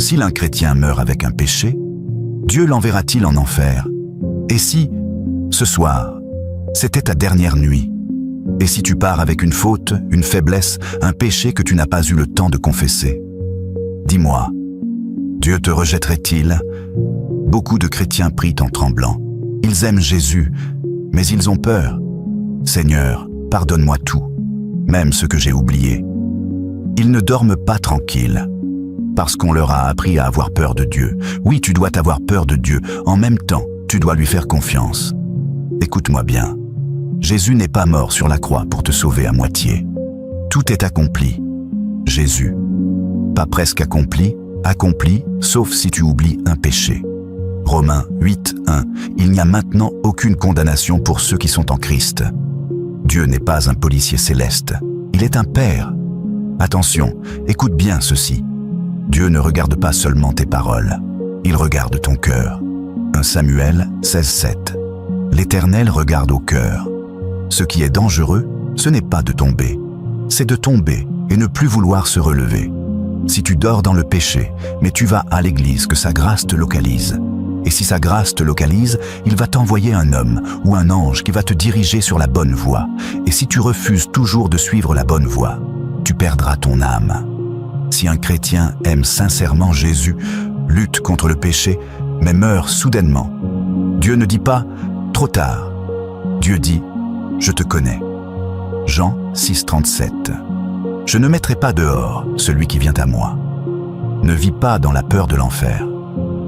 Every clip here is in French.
Si l'un chrétien meurt avec un péché, Dieu l'enverra-t-il en enfer? Et si, ce soir, c'était ta dernière nuit? Et si tu pars avec une faute, une faiblesse, un péché que tu n'as pas eu le temps de confesser? Dis-moi, Dieu te rejetterait-il? Beaucoup de chrétiens prient en tremblant. Ils aiment Jésus, mais ils ont peur. Seigneur, pardonne-moi tout, même ce que j'ai oublié. Ils ne dorment pas tranquilles, parce qu'on leur a appris à avoir peur de Dieu. Oui, tu dois avoir peur de Dieu. En même temps, tu dois lui faire confiance. Écoute-moi bien. Jésus n'est pas mort sur la croix pour te sauver à moitié. Tout est accompli. Jésus. Pas presque accompli, accompli, sauf si tu oublies un péché. Romains 8, 1. Il n'y a maintenant aucune condamnation pour ceux qui sont en Christ. Dieu n'est pas un policier céleste. Il est un Père. Attention, écoute bien ceci. Dieu ne regarde pas seulement tes paroles. Il regarde ton cœur. 1 Samuel 16, 7. L'Éternel regarde au cœur. Ce qui est dangereux, ce n'est pas de tomber. C'est de tomber et ne plus vouloir se relever. Si tu dors dans le péché, mais tu vas à l'église, que sa grâce te localise. Et si sa grâce te localise, il va t'envoyer un homme ou un ange qui va te diriger sur la bonne voie. Et si tu refuses toujours de suivre la bonne voie, tu perdras ton âme. Si un chrétien aime sincèrement Jésus, lutte contre le péché, mais meurt soudainement, Dieu ne dit pas « trop tard ». Dieu dit « je te connais ». Jean 6, 37. Je ne mettrai pas dehors celui qui vient à moi. Ne vis pas dans la peur de l'enfer.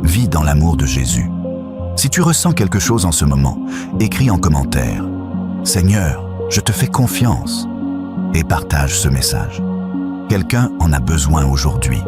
Vis dans l'amour de Jésus. Si tu ressens quelque chose en ce moment, écris en commentaire « Seigneur, je te fais confiance » et partage ce message. Quelqu'un en a besoin aujourd'hui.